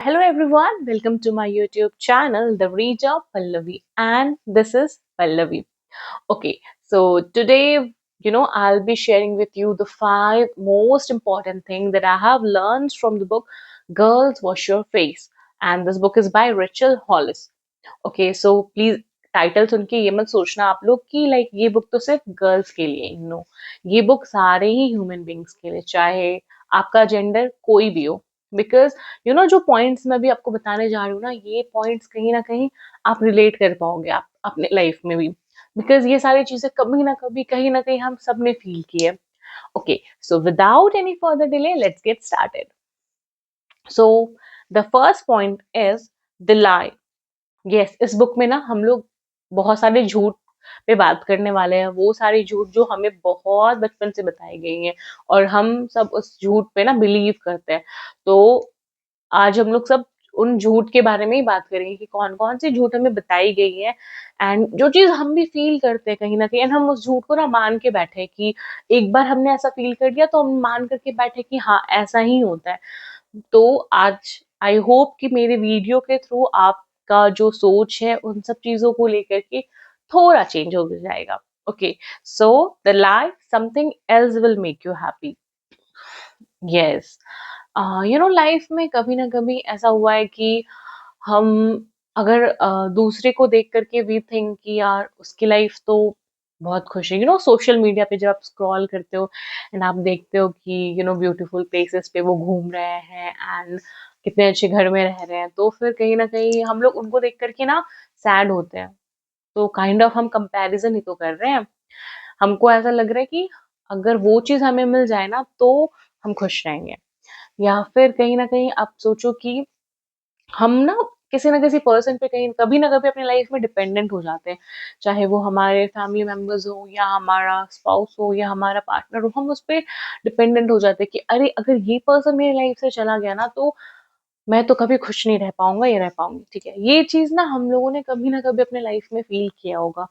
Hello everyone, welcome to my YouTube channel, The Reach of Pallavi, and this is Pallavi. Okay, so today, I'll be sharing with you the five most important things that I have learned from the book Girls Wash Your Face, and this book is by Rachel Hollis. Okay so please title सुन के ये मत सोचना आप लोग कि like ये book तो सिर्फ गर्ल्स के लिए नो, ये बुक सारे ही ह्यूमन बींग्स के लिए, चाहे आपका जेंडर कोई भी हो। बिकॉज जो पॉइंट्स मैं भी आपको बताने जा रही हूँ ना, ये पॉइंट्स कहीं ना कहीं आप रिलेट कर पाओगे आप अपने लाइफ में भी, बिकॉज ये सारी चीजें कभी ना कभी कहीं ना कहीं हम सब ने फील की है। Okay, so without any further delay let's get started. So the first point is the lie. Yes, इस बुक में ना हम लोग बहुत सारे झूठ पे बात करने वाले हैं, वो सारे झूठ जो हमें बहुत बचपन से बताई गई हैं और हम सब उस झूठ पे ना बिलीव करते हैं। तो आज हम लोग सब उन झूठ के बारे में ही बात करेंगे कि कौन कौन सी झूठ हमें बताई गई है, एंड जो चीज हम भी फील करते हैं कहीं ना कहीं, एंड हम उस झूठ को ना मान के बैठे कि एक बार हमने ऐसा फील कर दिया तो हम मान करके बैठे कि हाँ ऐसा ही होता है। तो आज आई होप कि मेरे वीडियो के थ्रू आपका जो सोच है उन सब चीजों को लेकर के थोड़ा चेंज हो जाएगा। Okay, so the lie something else will make you happy. Yes, life में कभी ना कभी ऐसा हुआ है कि हम अगर दूसरे को देख करके वी थिंक कि यार उसकी लाइफ तो बहुत खुश है। सोशल मीडिया पे जब आप स्क्रॉल करते हो एंड आप देखते हो कि ब्यूटीफुल प्लेसेस पे वो घूम रहे हैं एंड कितने अच्छे घर में रह रहे हैं, तो फिर कहीं ना कहीं हम लोग उनको देख करके ना सैड होते हैं। तो काइंड ऑफ हम कंपैरिजन ही तो कर रहे हैं। हमको ऐसा लग रहा है कि अगर वो चीज हमें मिल जाए ना तो हम खुश रहेंगे। या फिर कहीं न कहीं आप सोचो कि हम ना किसी पर्सन पे कहीं कभी ना कभी अपनी लाइफ में डिपेंडेंट हो जाते हैं। चाहे वो हमारे फैमिली मेंबर्स हो या हमारा स्पाउस हो या हमारा पार्टनर हो, हम उस पे डिपेंडेंट हो जाते हैं कि अरे अगर ये पर्सन मेरी लाइफ से चला गया ना तो मैं तो कभी खुश नहीं रह पाऊँगा या रह पाऊँगी। ठीक है, ये चीज़ ना हम लोगों ने कभी ना कभी अपने लाइफ में फ़ील किया होगा।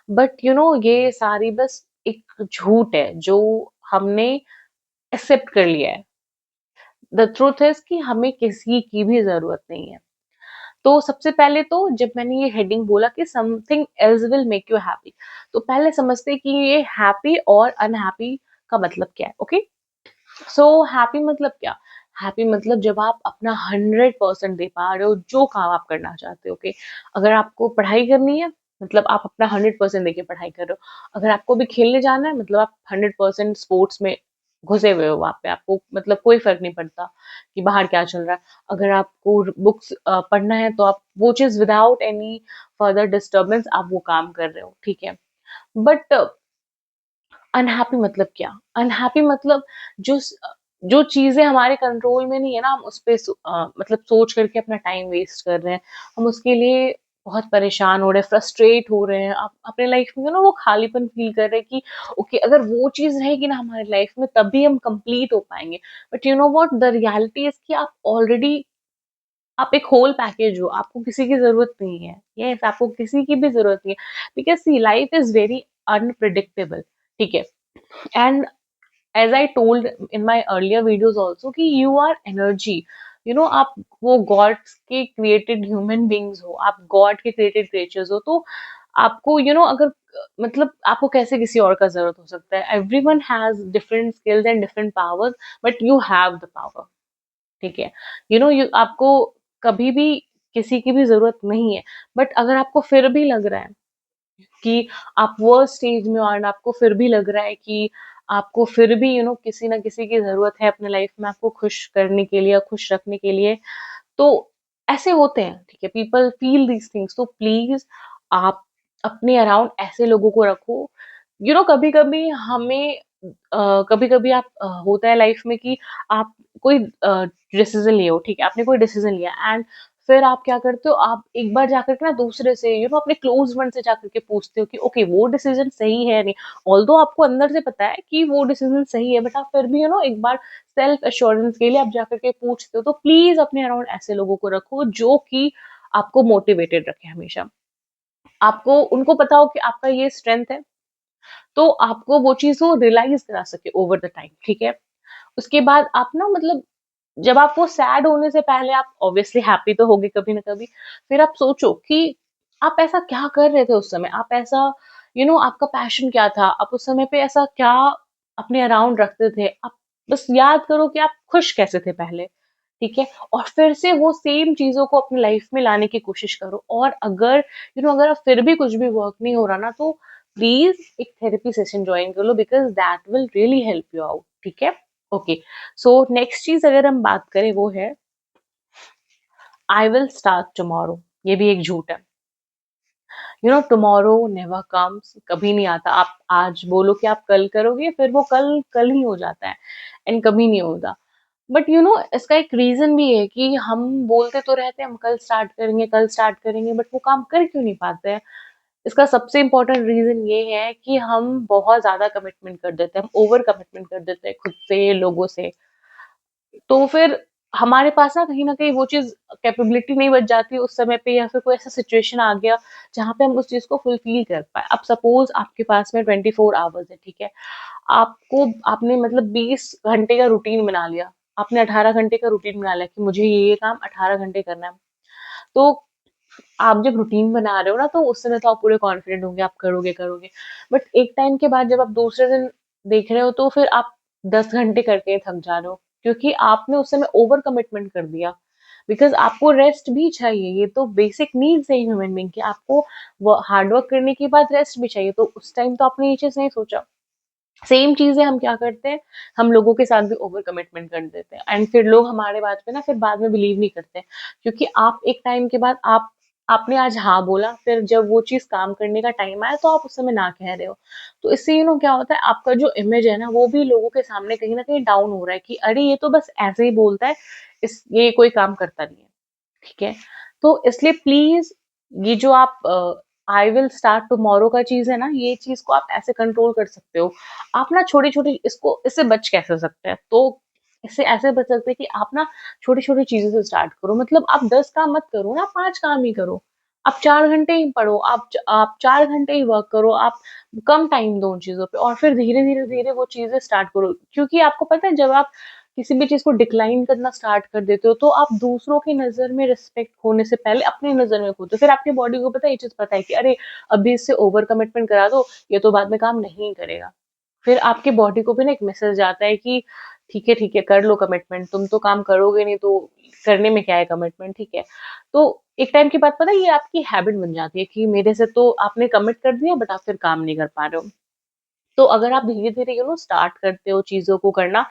बट ये सारी बस एक झूठ है जो हमने एक्सेप्ट कर लिया है। द ट्रुथ इज कि हमें किसी की भी जरूरत नहीं है। तो सबसे पहले तो जब मैंने ये हेडिंग बोला कि something else will make you happy, तो पहले समझते कि ये हैप्पी और अनहैप्पी का मतलब क्या है। ओके, सो हैप्पी मतलब क्या? हैप्पी मतलब जब आप अपना 100% दे पा रहे हो जो काम आप करना चाहते हो। ओके, अगर आपको पढ़ाई करनी है मतलब आप अपना 100% देके पढ़ाई कर रहे हो। अगर आपको भी खेलने जाना है मतलब आप 100% स्पोर्ट्स में घुसे हुए हो वहां पे, आपको मतलब कोई फर्क नहीं पड़ता कि बाहर क्या चल रहा है। अगर आपको बुक्स पढ़ना है तो आप वो चीज विदाउट एनी फर्दर डिस्टर्बेंस आप वो काम कर रहे हो। ठीक है, बट अनहैप्पी मतलब क्या? अनहैप्पी मतलब जो जो चीजें हमारे कंट्रोल में नहीं है ना, हम उस पे मतलब सोच करके अपना टाइम वेस्ट कर रहे हैं। हम उसके लिए बहुत परेशान हो रहे हैं, फ्रस्ट्रेट हो रहे हैं। आप अपने लाइफ में वो खालीपन फील कर रहे हैं कि ओके अगर वो चीज रहेगी ना हमारी लाइफ में तभी हम कंप्लीट हो पाएंगे। But you know what, the reality is कि आप ऑलरेडी आप एक होल पैकेज हो, आपको किसी की जरूरत नहीं है। यस, आपको किसी की भी जरूरत नहीं है, because see life is very unpredictable. ठीक है, and as I told in my earlier videos also कि you are energy। आप वो गॉड्स के क्रिएटेड ह्यूमन बींग्स हो, आप गॉड के क्रिएटेड क्रिएचर्स हो। तो आपको अगर मतलब आपको कैसे किसी और का जरूरत हो सकता है? Everyone has different skills and different powers, but you have the power. ठीक है, यू आपको कभी भी किसी की भी जरूरत नहीं है। बट अगर आपको फिर भी लग रहा है कि आप वर्स्ट स्टेज में हो और आपको फिर भी लग रहा है कि आपको फिर भी किसी ना किसी की जरूरत है अपने लाइफ में आपको खुश करने के लिए, खुश रखने के लिए, तो ऐसे होते हैं। ठीक है, पीपल फील दीज थिंग्स, तो प्लीज आप अपने अराउंड ऐसे लोगों को रखो। कभी कभी हमें कभी कभी आप होता है लाइफ में कि आप कोई डिसीजन लिए हो। ठीक है, आपने कोई डिसीजन लिया एंड फिर आप क्या करते हो, आप एक बार जाकर के ना दूसरे से अपने क्लोज वन से जाकर के पूछते हो कि ओके वो डिसीजन सही है या नहीं। ऑल्दो आपको अंदर से पता है कि वो डिसीजन सही है, बट आप फिर भी एक बार सेल्फ एश्योरेंस के लिए आप जाकर के पूछते हो। तो प्लीज अपने अराउंड ऐसे लोगों को रखो जो कि आपको मोटिवेटेड रखे हमेशा। आपको उनको पता हो कि आपका ये स्ट्रेंथ है, तो आपको वो चीज वो रियलाइज करा सके ओवर द टाइम। ठीक है, उसके बाद आप ना मतलब जब आप वो सैड होने से पहले आप ऑब्वियसली हैप्पी तो होगे कभी ना कभी। फिर आप सोचो कि आप ऐसा क्या कर रहे थे उस समय? आप ऐसा आपका पैशन क्या था? आप उस समय पे ऐसा क्या अपने अराउंड रखते थे? आप बस याद करो कि आप खुश कैसे थे पहले, ठीक है? और फिर से वो सेम चीज़ों को अपनी लाइफ में लाने की कोशिश करो। और अगर अगर अब फिर भी कुछ भी वर्क नहीं हो रहा ना, तो प्लीज़ एक थेरेपी सेशन जॉइन कर लो, because that will really help you out, ठीक है? ओके, सो नेक्स्ट चीज़ अगर हम बात करें वो है आई विल स्टार्ट टुमारो। ये भी एक झूठ है। टुमारो नेवर कम्स, कभी नहीं आता। आप आज बोलो कि आप कल करोगे, फिर वो कल कल ही हो जाता है एंड कभी नहीं होता। बट इसका एक रीजन भी है कि हम बोलते तो रहते हैं हम कल स्टार्ट करेंगे, बट वो काम कर क्यों नहीं पाते हैं? इसका सबसे इम्पोर्टेंट रीजन ये है कि हम बहुत ज्यादा कमिटमेंट कर देते हैं, हम ओवर कमिटमेंट कर देते हैं खुद से, लोगों से। तो फिर हमारे पास ना कहीं न कहीं वो चीज़ कैपेबिलिटी नहीं बच जाती उस समय पे, या फिर कोई ऐसा सिचुएशन आ गया जहाँ पे हम उस चीज़ को फुलफ़िल कर पाएँ। अब सपोज़ आपके पास में 24 आवर्स है, ठीक है? आपने मतलब 20 घंटे का रूटीन बना लिया। आपने 18 घंटे का रूटीन बना लिया कि मुझे ये काम 18 घंटे करना है। तो आप जब रूटीन बना रहे हो ना, तो उस समय तो आप पूरे कॉन्फिडेंट होंगे, आप करोगे, करोगे। बट एक टाइम के बाद जब आप दूसरे दिन देख रहे हो, तो फिर आप 10 घंटे करके थक जा रहे हो, क्योंकि आपने उस समय ओवर कमिटमेंट कर दिया। बिकॉज़ आपको रेस्ट भी चाहिए, ये तो बेसिक नीड्स है ह्यूमन बीइंग की। आपको व हार्ड वर्क करने के बाद रेस्ट भी चाहिए, तो उस टाइम तो आपने ये चीज़ नहीं सोचा। सेम चीज़ें हम क्या करते हैं, हम लोगों के साथ भी ओवर कमिटमेंट कर देते हैं एंड फिर लोग हमारे बात पे ना फिर बाद में बिलीव नहीं करते हैं। क्योंकि आप एक टाइम के बाद आपने आज हाँ बोला, फिर जब वो चीज़ काम करने का टाइम आया, तो आप उस समय ना कह रहे हो। तो इससे क्या होता है, आपका जो इमेज है ना, वो भी लोगों के सामने कहीं न कहीं डाउन हो रहा है कि अरे ये तो बस ऐसे ही बोलता है, ये कोई काम करता नहीं है। ठीक है? तो इसलिए प्लीज़ ये जो आप आई विल स्टार्ट टुमारो का चीज़ है ना, ये चीज़ को आप ऐसे कंट्रोल कर सकते हो। आप ना छोटी-छोटी इससे बच कैसे सकते हैं? तो इससे ऐसे बच सकते हैं कि आप ना छोटी-छोटी चीज़ों से स्टार्ट करो। मतलब आप 10 काम मत करो ना, 5 काम ही करो। आप 4 घंटे ही पढ़ो, आप 4 घंटे ही वर्क करो, आप कम टाइम दो उन चीज़ों पे और फिर धीरे-धीरे, धीरे वो चीज़ें स्टार्ट करो। क्योंकि आपको पता है, जब आप किसी भी चीज़ को डिक्लाइन करना स्टार्ट कर देते हो, तो आप दूसरों की नज़र में रिस्पेक्ट खोने से पहले अपनी नज़र में खोते हो। फिर आपकी बॉडी को पता है, ये चीज़ पता है कि अरे, अभी इससे ओवर कमिटमेंट करा दो, ये तो बाद में काम नहीं करेगा। फिर आपकी बॉडी को भी ना एक मैसेज जाता है कि ठीक है, कर लो कमिटमेंट, तुम तो काम करोगे नहीं, तो करने में क्या है कमिटमेंट, ठीक है। तो एक टाइम के बाद पता है, ये आपकी हैबिट बन जाती है कि मेरे से तो आपने कमिट कर दिया, बट आप फिर काम नहीं कर पा रहे हो। तो अगर आप धीरे-धीरे स्टार्ट करते हो चीज़ों को करना,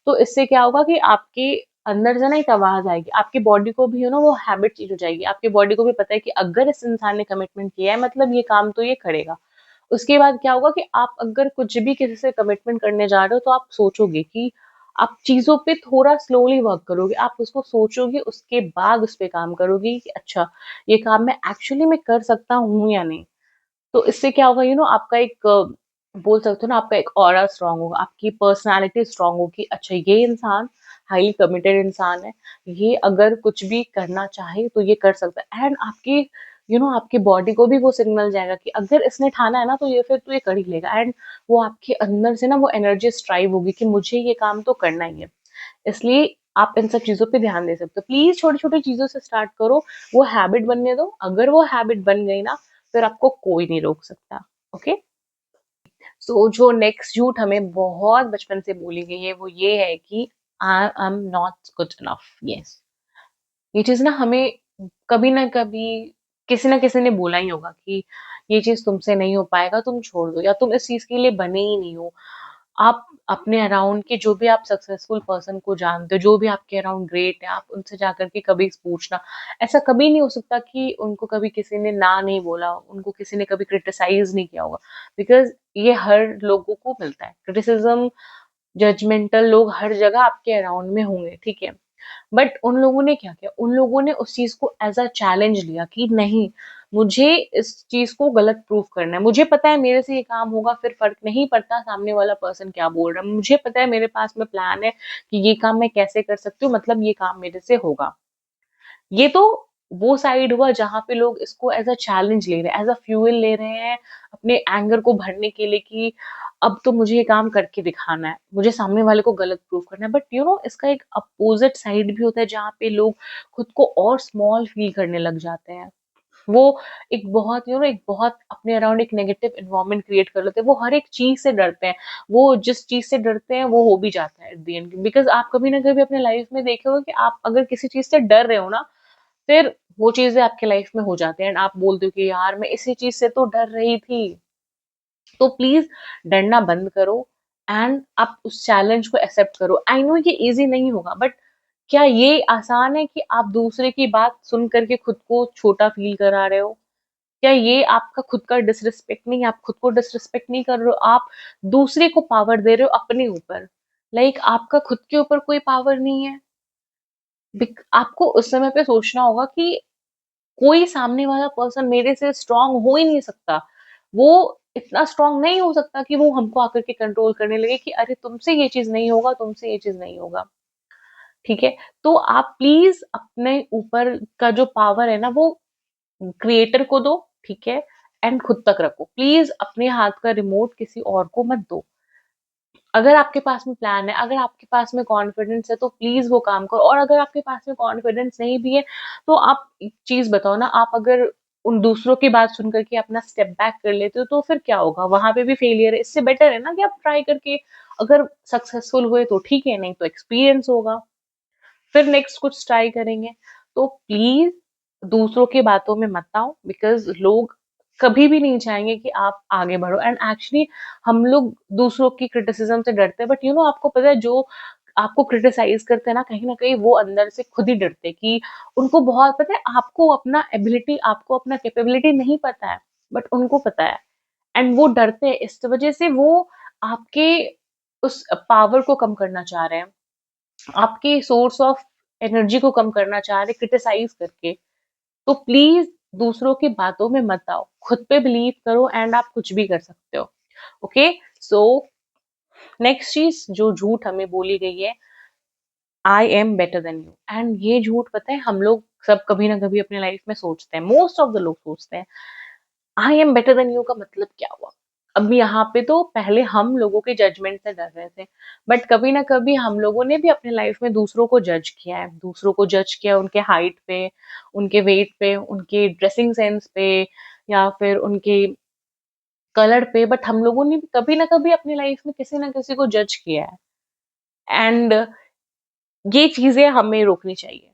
तो इससे क्या होगा कि आपके अंदर से ना एक आवाज़ आएगी। आपकी बॉडी को भी वो हैबिट चेंज हो जाएगी। आपकी बॉडी को भी पता है कि अगर इस इंसान ने कमिटमेंट किया है, मतलब ये काम तो ये करेगा। उसके बाद क्या होगा कि आप अगर कुछ भी किसी से कमिटमेंट करने जा रहे हो, तो आप सोचोगे कि आप चीज़ों पे थोड़ा स्लोली वर्क करोगे। आप उसको सोचोगे, उसके बाद उस पे काम करोगे कि अच्छा, ये काम मैं एक्चुअली में कर सकता हूँ या नहीं। तो इससे क्या होगा, आपका एक बोल सकते हो ना, आपका एक ऑरा स्ट्रॉन्ग होगा, आपकी पर्सनैलिटी स्ट्रॉन्ग होगी। अच्छा, ये इंसान हाईली कमिटेड इंसान है, ये अगर कुछ भी करना चाहे तो ये कर सकता है। एंड आपकी बॉडी को भी वो सिग्नल जाएगा कि अगर इसने ठाना है ना, तो ये फिर तो ये कर ही लेगा। एंड वो आपके अंदर से ना वो एनर्जी स्ट्राइव होगी कि मुझे ये काम तो करना ही है। इसलिए आप इन सब चीज़ों पे ध्यान दे सकते हो। प्लीज़ छोटी-छोटी चीज़ों से स्टार्ट करो, वो हैबिट बनने दो। अगर वो हैबिट बन गई ना, फिर आपको कोई नहीं रोक सकता। ओके? सो जो नेक्स्ट झूठ हमें बहुत बचपन से बोली गई है, वो ये है कि I am not good enough. Yes, ये चीज़ ना हमें कभी ना कभी किसी न किसी ने बोला ही होगा कि ये चीज़ तुमसे नहीं हो पाएगा, तुम छोड़ दो, या तुम इस चीज़ के लिए बने ही नहीं हो। आप अपने अराउंड के जो भी आप सक्सेसफुल पर्सन को जानते हो, जो भी आपके अराउंड ग्रेट है, आप उनसे जाकर के कभी पूछना। ऐसा कभी नहीं हो सकता कि उनको कभी किसी ने ना नहीं बोला, उनको किसी ने कभी क्रिटिसाइज़ नहीं किया होगा। बिकॉज़ ये हर लोगों को मिलता है। क्रिटिसिज़्म, जजमेंटल लोग हर जगह आपके अराउंड में होंगे, ठीक है? बट उन लोगों ने क्या किया? उन लोगों ने उस चीज़ को एज़ अ चैलेंज लिया कि नहीं, मुझे इस चीज़ को गलत प्रूव करना है। मुझे पता है मेरे से ये काम होगा, फिर फ़र्क नहीं पड़ता सामने वाला पर्सन क्या बोल रहा है। मुझे पता है मेरे पास में प्लान है कि ये काम मैं कैसे कर सकती हूँ, मतलब ये काम मेरे से होगा। ये तो वो साइड हुआ जहाँ पे लोग इसको एज़ अ चैलेंज ले रहे हैं, एज़ अ फ्यूल ले रहे हैं अपने एंगर को भरने के लिए कि अब तो मुझे ये काम करके दिखाना है, मुझे सामने वाले को गलत प्रूव करना है। बट इसका एक अपोज़िट साइड भी होता है जहाँ पे लोग खुद को और स्मॉल फ़ील करने लग जाते हैं। वो एक बहुत एक बहुत अपने अराउंड एक नेगेटिव एनवायरनमेंट क्रिएट कर लेते हैं। वो हर एक चीज़ से डरते हैं। वो जिस चीज़ से डरते हैं वो हो भी जाता है एट द एंड, बिकॉज़ आप कभी ना कभी अपने लाइफ़ में देखे होंगे कि आप अगर किसी चीज़ से डर रहे हो ना, फिर वो चीज़ें आपके लाइफ़ में हो जाती हैं एंड आप बोलते हो कि यार मैं इसी चीज़ से तो डर रही थी। तो प्लीज़ डरना बंद करो एंड आप उस चैलेंज को एक्सेप्ट करो। आई नो ये ईज़ी नहीं होगा, बट क्या ये आसान है कि आप दूसरे की बात सुन कर के खुद को छोटा फ़ील करा रहे हो? क्या ये आपका खुद का डिसरिस्पेक्ट नहीं है? आप खुद को डिसरिस्पेक्ट नहीं कर रहे हो, आप दूसरे को पावर दे रहे हो अपने ऊपर। लाइक आपका खुद के ऊपर कोई पावर नहीं है। आपको उस समय पे सोचना होगा कि कोई सामने वाला पर्सन मेरे से स्ट्रांग हो ही नहीं सकता। वो इतना स्ट्रांग नहीं हो सकता कि वो हमको आकर के कंट्रोल करने लगे कि अरे तुमसे ये चीज़ नहीं होगा, तुमसे ये चीज़ नहीं होगा। ठीक है? तो आप प्लीज़ अपने ऊपर का जो पावर है ना वो क्रिएटर को दो, ठीक है? एंड खुद तक रखो। प्लीज़ अपने हाथ का रिमोट किसी और को मत दो। अगर आपके पास में प्लान है, अगर आपके पास में कॉन्फिडेंस है तो प्लीज़ वो काम करो, और अगर आपके पास में कॉन्फिडेंस नहीं भी है, तो आप एक चीज़ बताओ ना, आप अगर उन दूसरों की बात सुन कर के अपना स्टेप बैक कर लेते हो, तो फिर क्या होगा? वहाँ पे भी फेलियर है। इससे बेटर है ना कि आप ट्राई करके अगर सक्सेसफुल हुए तो ठीक है, नहीं तो एक्सपीरियंस होगा। फिर नेक्स्ट कुछ ट्राई करेंगे। तो प्लीज़ दूसरों की बातों में मत आओ, बिकॉज़ लोग कभी भी नहीं चाहेंगे कि आप आगे बढ़ो एंड एक्चुअली हम लोग दूसरों की क्रिटिसिज़्म से डरते हैं, बट आपको पता है जो आपको क्रिटिसाइज़ करते हैं ना, कहीं न कहीं वो अंदर से खुद ही डरते हैं कि उनको बहुत पता है आपको अपना एबिलिटी, आपको अपना कैपेबिलिटी नहीं पता है, बट उनको पता है एंड वो डरते हैं। इस वज़ह से वो आपके उस पावर को कम करना चाह रहे हैं। आपके सोर्स ऑफ एनर्जी को कम करना चाह रहे क्रिटिसाइज करके। तो प्लीज दूसरों की बातों में मत आओ, खुद पे बिलीव करो एंड आप कुछ भी कर सकते हो। ओके, सो नेक्स्ट चीज जो झूठ हमें बोली गई है, I am better than you. And ये झूठ पता है हम लोग सब कभी ना कभी अपने लाइफ में सोचते हैं, मोस्ट ऑफ द लोग सोचते हैं। I am better than you का मतलब क्या हुआ? अब यहाँ पे तो पहले हम लोगों के जजमेंट से डर रहे थे, बट कभी ना कभी हम लोगों ने भी अपने लाइफ में दूसरों को जज किया है, दूसरों को जज किया उनके हाइट पे, उनके वेट पे, उनके ड्रेसिंग सेंस पे, या फिर उनके कलर पे। बट हम लोगों ने भी कभी ना कभी अपनी लाइफ में किसी ना किसी को जज किया है एंड ये चीजें हमें रोकनी चाहिए।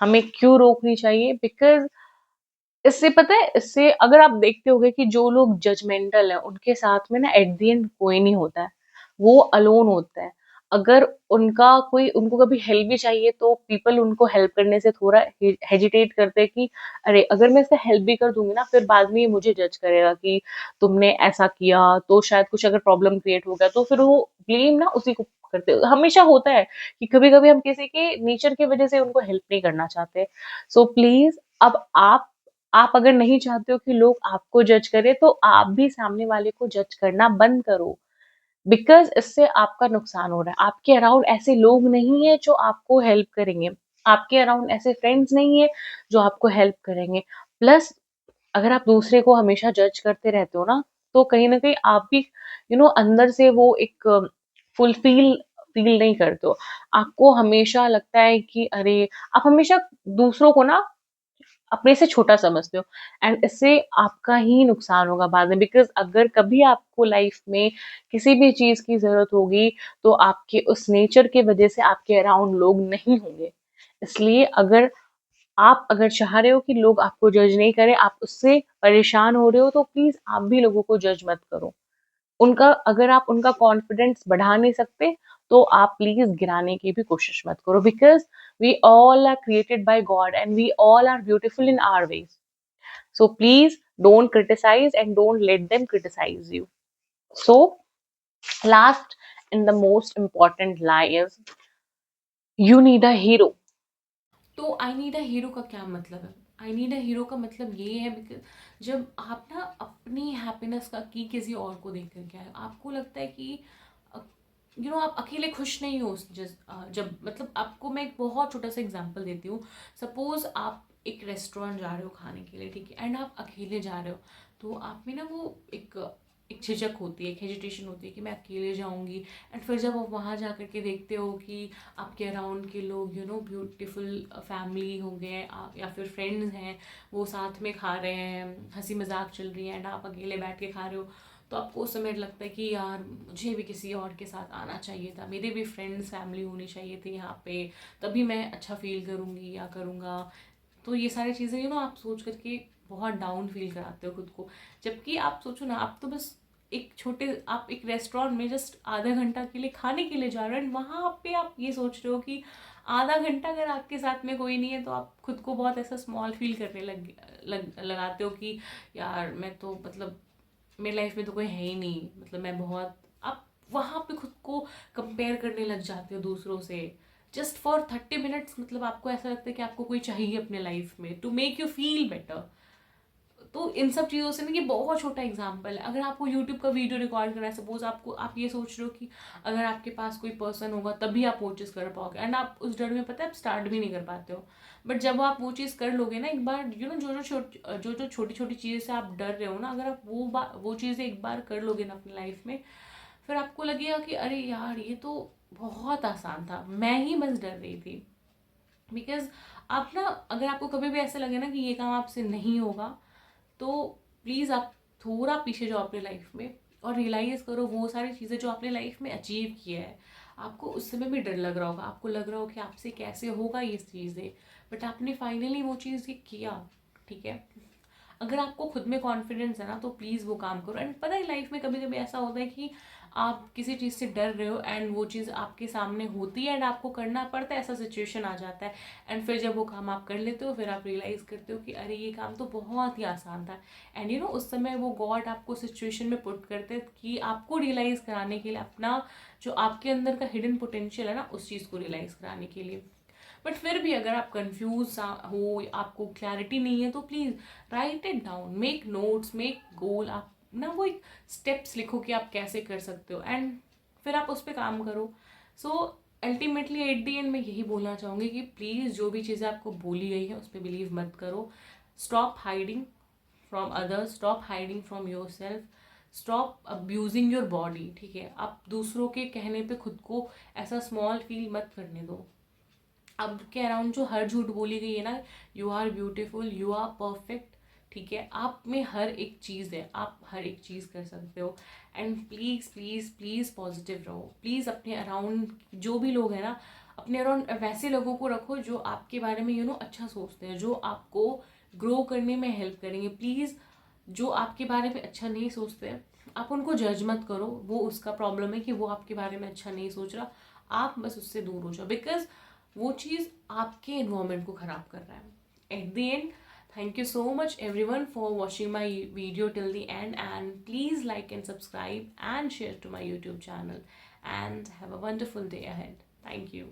हमें क्यों रोकनी चाहिए? बिकॉज इससे पता है, इससे अगर आप देखते होंगे कि जो लोग जजमेंटल है उनके साथ में ना एट द एंड कोई नहीं होता है, वो अलोन होता है। अगर उनका कोई उनको कभी हेल्प भी चाहिए तो पीपल उनको हेल्प करने से थोड़ा हेजिटेट करते हैं कि अरे अगर मैं इसका हेल्प भी कर दूंगी ना, फिर बाद में ये मुझे जज करेगा कि तुमने ऐसा किया, तो शायद कुछ अगर प्रॉब्लम क्रिएट हो गया तो फिर वो ब्लेम ना उसी को करते हमेशा होता है कि कभी कभी हम किसी के नेचर की वजह से उनको हेल्प नहीं करना चाहते। सो प्लीज, अब आप अगर नहीं चाहते हो कि लोग आपको जज करें, तो आप भी सामने वाले को जज करना बंद करो, बिकॉज इससे आपका नुकसान हो रहा है। आपके अराउंड ऐसे लोग नहीं है जो आपको हेल्प करेंगे, आपके अराउंड ऐसे फ्रेंड्स नहीं है जो आपको हेल्प करेंगे। प्लस अगर आप दूसरे को हमेशा जज करते रहते हो ना, तो कहीं ना कहीं आप भी अंदर से वो एक फुलफिल फील नहीं करते हो। आपको हमेशा लगता है कि अरे, आप हमेशा दूसरों को ना अपने से छोटा समझते हो एंड इससे आपका ही नुकसान होगा बाद में। बिकॉज अगर कभी आपको लाइफ में किसी भी चीज की जरूरत होगी, तो आपके उस नेचर की वजह से आपके अराउंड लोग नहीं होंगे। इसलिए अगर चाह रहे हो कि लोग आपको जज नहीं करें, आप उससे परेशान हो रहे हो, तो प्लीज आप भी लोगों को जज मत करो। उनका अगर आप उनका कॉन्फिडेंस बढ़ा नहीं सकते, तो आप प्लीज गिराने की भी कोशिश मत करो, because we all are created by God and we all are beautiful in our ways. So please don't criticize and don't let them criticize you. So, last and the most important lie is you need a hero. तो I need a hero का क्या मतलब है? I need a hero का मतलब ये है, because जब आप अपनी हैप्पीनेस का की किसी और को देख कर के आए, आपको लगता है कि आप अकेले खुश नहीं हो जब मतलब आपको मैं एक बहुत छोटा सा एग्जांपल देती हूँ। सपोज आप एक रेस्टोरेंट जा रहे हो खाने के लिए, ठीक है, एंड आप अकेले जा रहे हो, तो आप में ना वो एक एक झिझक होती है, एक हेजिटेशन होती है कि मैं अकेले जाऊंगी। एंड फिर जब आप वहाँ जा कर के देखते हो कि आपके अराउंड के लोग ब्यूटीफुल फैमिली हो गए या फिर फ्रेंड्स हैं, वो साथ में खा रहे हैं, हंसी मजाक चल रही है, एंड आप अकेले बैठ के खा रहे हो, तो आपको उस समय लगता है कि यार मुझे भी किसी और के साथ आना चाहिए था, मेरे भी फ्रेंड्स फैमिली होनी चाहिए थी यहाँ पे, तभी मैं अच्छा फील करूँगी या करूँगा। तो ये सारी चीज़ें आप सोच करके बहुत डाउन फील कराते हो खुद को। जबकि आप सोचो ना, आप तो बस आप एक रेस्टोरेंट में जस्ट आधा घंटा के लिए खाने के लिए जा रहे हैं, वहाँ पे आप ये सोच रहे हो कि आधा घंटा अगर आपके साथ में कोई नहीं है तो आप खुद को बहुत ऐसा स्मॉल फील करने लगाते हो कि यार मैं तो मतलब मेरी लाइफ में तो कोई है ही नहीं, मतलब मैं बहुत, आप वहाँ पे खुद को कंपेयर करने लग जाते हो दूसरों से जस्ट फॉर 30 मिनट्स। मतलब आपको ऐसा लगता है कि आपको कोई चाहिए अपने लाइफ में to make you feel better. तो इन सब चीज़ों से ना, ये बहुत छोटा एग्जाम्पल है। अगर आपको यूट्यूब का वीडियो रिकॉर्ड करना है, सपोज आप ये सोच रहे हो कि अगर आपके पास कोई पर्सन होगा तभी आप वो चीज़ कर पाओगे, एंड आप उस डर में पता है आप स्टार्ट भी नहीं कर पाते हो। बट जब आप वो चीज़ कर लोगे ना एक बार, जो छोटी छोटी चीज़ें से आप डर रहे हो ना, अगर आप वो चीज़ें एक बार कर लोगे ना अपनी लाइफ में, फिर आपको लगेगा कि अरे यार ये तो बहुत आसान था, मैं ही बस डर रही थी। बिकॉज आप ना, अगर आपको कभी भी ऐसा लगे ना कि ये काम आपसे नहीं होगा, तो प्लीज़ आप थोड़ा पीछे जाओ अपने लाइफ में और रियलाइज़ करो वो सारी चीज़ें जो आपने लाइफ में अचीव किया है। आपको उस समय भी डर लग रहा होगा, आपको लग रहा होगा कि आपसे कैसे होगा ये चीज़ें, बट आपने फाइनली वो चीज़ ये किया, ठीक है। अगर आपको खुद में कॉन्फिडेंस है ना, तो प्लीज़ वो काम करो। एंड पता है लाइफ में कभी कभी ऐसा होता है कि आप किसी चीज़ से डर रहे हो एंड वो चीज़ आपके सामने होती है एंड आपको करना पड़ता है, ऐसा सिचुएशन आ जाता है। एंड फिर जब वो काम आप कर लेते हो, फिर आप रियलाइज़ करते हो कि अरे ये काम तो बहुत ही आसान था। एंड उस समय वो गॉड आपको सिचुएशन में पुट करते हैं कि आपको रियलाइज़ कराने के लिए, अपना जो आपके अंदर का हिडन पोटेंशियल है ना, उस चीज़ को रियलाइज़ कराने के लिए। बट फिर भी अगर आप कंफ्यूज हो, आपको क्लैरिटी नहीं है, तो please write it down, make notes, make goal. आप ना वो एक स्टेप्स लिखो कि आप कैसे कर सकते हो, एंड फिर आप उस पर काम करो। So ultimately at the and मैं यही बोलना चाहूँगी कि प्लीज़ जो भी चीज़ें आपको बोली गई है उस पर बिलीव मत करो। Stop hiding from others, stop hiding from your self, stop abusing your body, ठीक है। आप दूसरों के कहने पे खुद को ऐसा स्मॉल फील मत करने दो। अब के अराउंड जो हर झूठ बोली गई है ना, you are beautiful, you are perfect, ठीक है, आप में हर एक चीज़ है, आप हर एक चीज़ कर सकते हो। And please please please positive रहो। प्लीज़ अपने अराउंड जो भी लोग हैं ना, अपने अराउंड वैसे लोगों को रखो जो आपके बारे में अच्छा सोचते हैं, जो आपको ग्रो करने में हेल्प करेंगे। प्लीज़ जो आपके बारे में अच्छा नहीं सोचते, आप उनको जज मत करो, वो उसका प्रॉब्लम है कि वो आपके बारे में अच्छा नहीं सोच रहा। आप बस उससे दूर हो जाओ, बिकॉज वो चीज़ आपके इन्वायरमेंट को ख़राब कर रहा है। At the end, thank you so much everyone for watching my video till the end, and please like and subscribe and share to my YouTube channel, and have a wonderful day ahead. Thank you.